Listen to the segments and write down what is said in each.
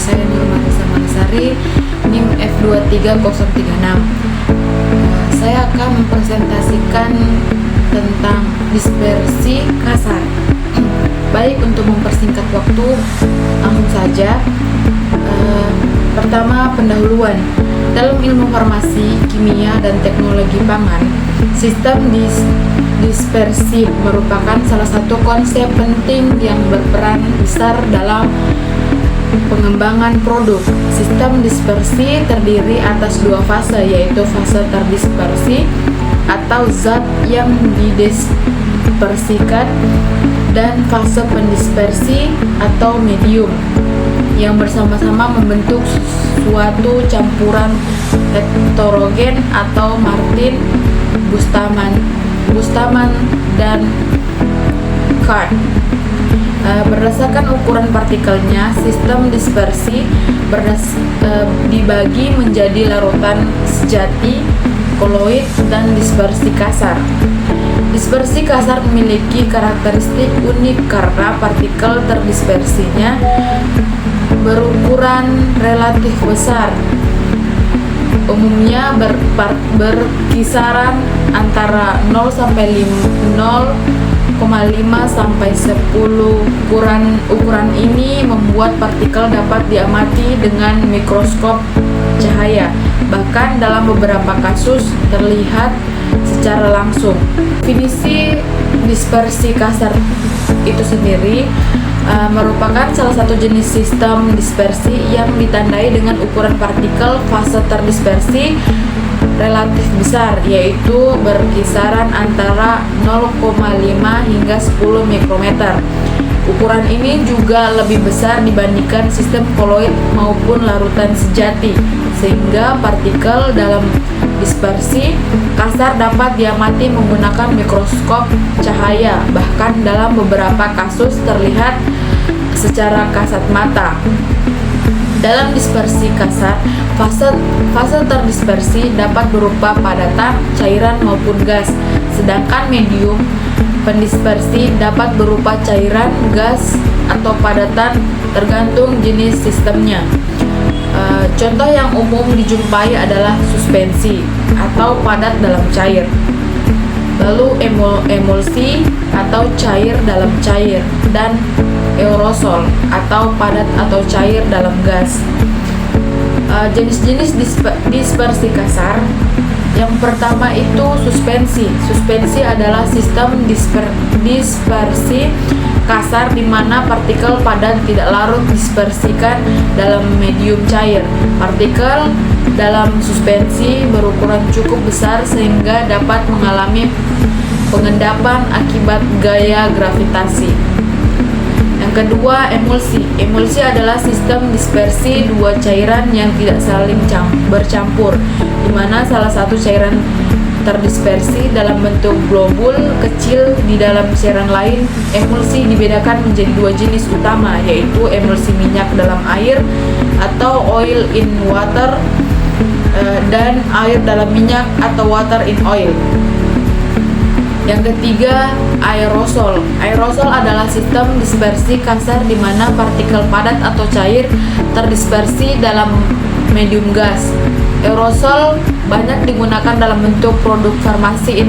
saya Nurmarisa Malasari, NIM F23036. Saya akan mempresentasikan tentang dispersi kasar. Baik, untuk mempersingkat waktu, langsung saja. Pertama, pendahuluan. Dalam ilmu farmasi, kimia, dan teknologi pangan, sistem dispersi merupakan salah satu konsep penting yang berperan besar dalam pengembangan produk. Sistem dispersi terdiri atas dua fase, yaitu fase terdispersi atau zat yang didispersikan dan fase pendispersi atau medium yang bersama-sama membentuk suatu campuran heterogen atau Martin, Bustaman, dan Card. Berdasarkan ukuran partikelnya, sistem dispersi dibagi menjadi larutan sejati, koloid, dan dispersi kasar. Dispersi kasar memiliki karakteristik unik karena partikel terdispersinya berukuran relatif besar. Umumnya berkisaran antara 0 sampai 0,5 sampai 10. Ukuran ini membuat partikel dapat diamati dengan mikroskop cahaya. Bahkan dalam beberapa kasus terlihat secara langsung. Definisi dispersi kasar itu sendiri merupakan salah satu jenis sistem dispersi yang ditandai dengan ukuran partikel fase terdispersi relatif besar, yaitu berkisaran antara 0,5 hingga 10 mikrometer. Ukuran ini juga lebih besar dibandingkan sistem koloid maupun larutan sejati, sehingga partikel dalam dispersi kasar dapat diamati menggunakan mikroskop cahaya, bahkan dalam beberapa kasus terlihat secara kasat mata. Dalam dispersi kasar, fase terdispersi dapat berupa padatan, cairan maupun gas, sedangkan medium pendispersi dapat berupa cairan, gas, atau padatan tergantung jenis sistemnya. Contoh yang umum dijumpai adalah suspensi atau padat dalam cair, lalu emulsi atau cair dalam cair, dan aerosol atau padat atau cair dalam gas. Jenis-jenis dispersi kasar. Yang pertama itu suspensi. Suspensi adalah sistem dispersi kasar di mana partikel padat tidak larut dispersikan dalam medium cair. Partikel dalam suspensi berukuran cukup besar sehingga dapat mengalami pengendapan akibat gaya gravitasi. Yang kedua, emulsi. Emulsi adalah sistem dispersi dua cairan yang tidak saling bercampur, di mana salah satu cairan terdispersi dalam bentuk globul kecil di dalam cairan lain. Emulsi dibedakan menjadi dua jenis utama, yaitu emulsi minyak dalam air atau oil in water, dan air dalam minyak atau water in oil. Yang ketiga, aerosol. Aerosol adalah sistem dispersi kasar di mana partikel padat atau cair terdispersi dalam medium gas. Aerosol banyak digunakan dalam bentuk produk farmasi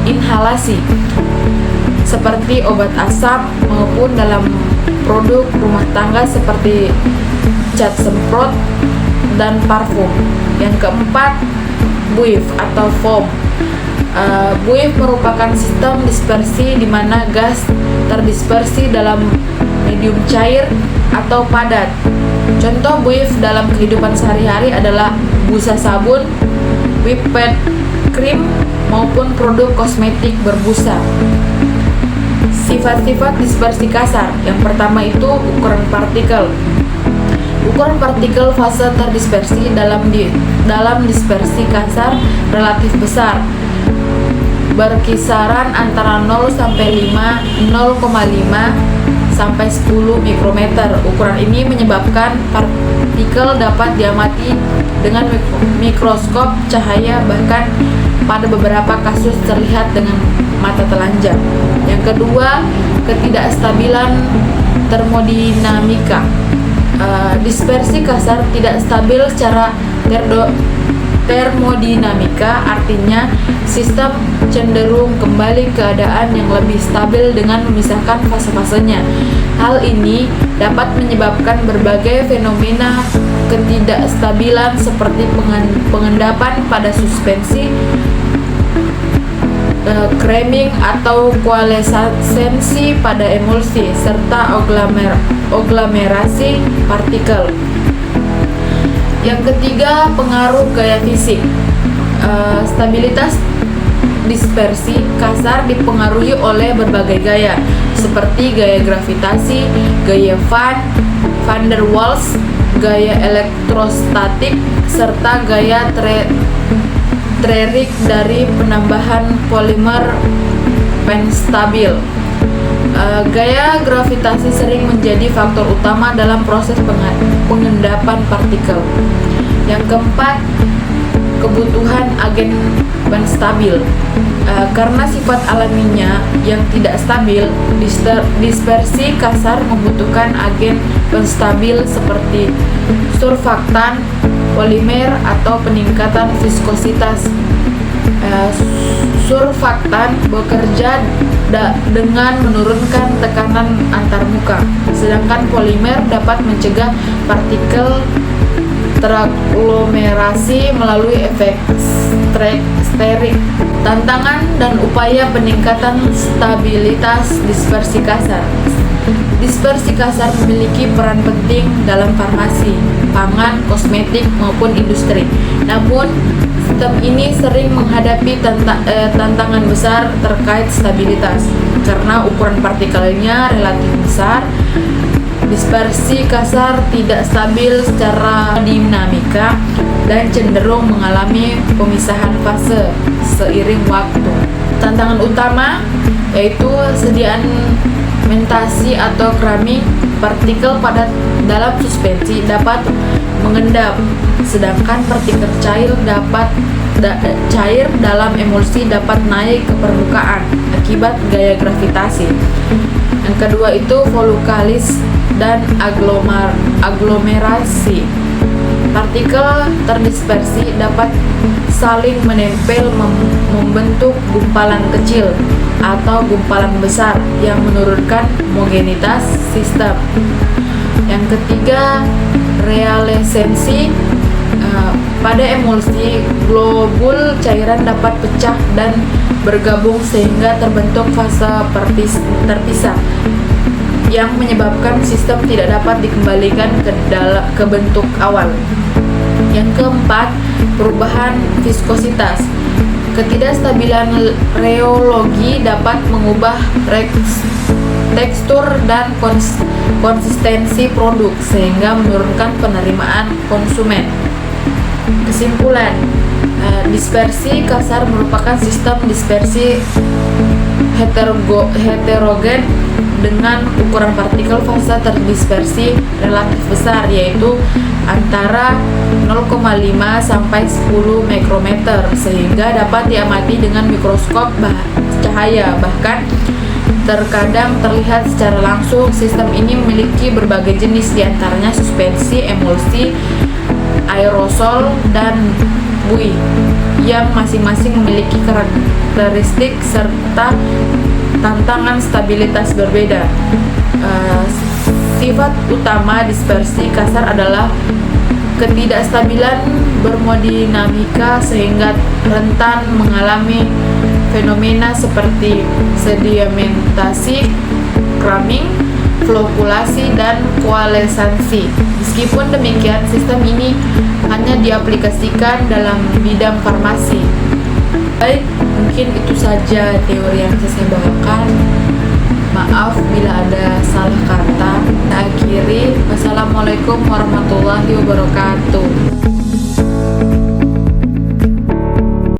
inhalasi seperti obat asam maupun dalam produk rumah tangga seperti cat semprot dan parfum. Yang keempat, buif atau foam. Buif merupakan sistem dispersi di mana gas terdispersi dalam medium cair atau padat. Contoh buif dalam kehidupan sehari-hari adalah busa sabun, whipped cream, maupun produk kosmetik berbusa. Sifat-sifat dispersi kasar. Yang pertama itu ukuran partikel. Ukuran partikel fase terdispersi dalam dispersi kasar relatif besar, berkisaran antara 0 sampai 0,5 sampai 10 mikrometer. Ukuran ini menyebabkan partikel dapat diamati dengan mikroskop cahaya, bahkan pada beberapa kasus terlihat dengan mata telanjang. Yang kedua, ketidakstabilan termodinamika. Dispersi kasar tidak stabil secara termodinamika, artinya sistem cenderung kembali ke keadaan yang lebih stabil dengan memisahkan fase-fasenya. Hal ini dapat menyebabkan berbagai fenomena ketidakstabilan seperti pengendapan pada suspensi, cramming atau koalescensi pada emulsi, serta aglomerasi partikel. Yang ketiga, pengaruh gaya fisik. Stabilitas dispersi kasar dipengaruhi oleh berbagai gaya, seperti gaya gravitasi, gaya van der Waals, gaya elektrostatik, serta gaya Trerik dari penambahan polimer penstabil. Gaya gravitasi sering menjadi faktor utama dalam proses pengendapan partikel. Yang keempat, kebutuhan agen penstabil. Karena sifat alaminya yang tidak stabil, dispersi kasar membutuhkan agen penstabil seperti surfaktan, polimer, atau peningkatan viskositas. Surfaktan bekerja dengan menurunkan tekanan antarmuka, sedangkan polimer dapat mencegah partikel teraglomerasi melalui efek sterik. Tantangan dan upaya peningkatan stabilitas dispersi kasar. Dispersi kasar memiliki peran penting dalam farmasi, pangan, kosmetik, maupun industri. Namun, sistem ini sering menghadapi tantangan besar terkait stabilitas. Karena ukuran partikelnya relatif besar, dispersi kasar tidak stabil secara dinamika dan cenderung mengalami pemisahan fase seiring waktu. Tantangan utama yaitu sedimentasi atau cramming. Partikel padat dalam suspensi dapat mengendap, sedangkan partikel cair dalam emulsi dapat naik ke permukaan akibat gaya gravitasi. Yang kedua itu volukalis dan aglomerasi. Partikel terdispersi dapat saling menempel membentuk gumpalan kecil atau gumpalan besar yang menurunkan homogenitas sistem. Yang ketiga, realesensi. Pada emulsi, globul cairan dapat pecah dan bergabung sehingga terbentuk fase terpisah yang menyebabkan sistem tidak dapat dikembalikan ke bentuk awal. Yang keempat, perubahan viskositas. Ketidakstabilan reologi dapat mengubah tekstur dan konsistensi produk sehingga menurunkan penerimaan konsumen. Kesimpulan, dispersi kasar merupakan sistem dispersi heterogen dengan ukuran partikel fase terdispersi relatif besar, yaitu antara 0,5 sampai 10 mikrometer, sehingga dapat diamati dengan mikroskop cahaya. Bahkan terkadang terlihat secara langsung. Sistem ini memiliki berbagai jenis, diantaranya suspensi, emulsi, aerosol, dan buih, yang masing-masing memiliki karakteristik serta tantangan stabilitas berbeda. Sifat utama dispersi kasar adalah ketidakstabilan bermodinamika sehingga rentan mengalami fenomena seperti sedimentasi, cramming, flokulasi, dan koalescensi. Meskipun demikian, sistem ini hanya diaplikasikan dalam bidang farmasi. Baik, mungkin itu saja teori yang bisa saya bawakan. Maaf bila ada salah kata. Akhiri, wassalamualaikum warahmatullahi wabarakatuh.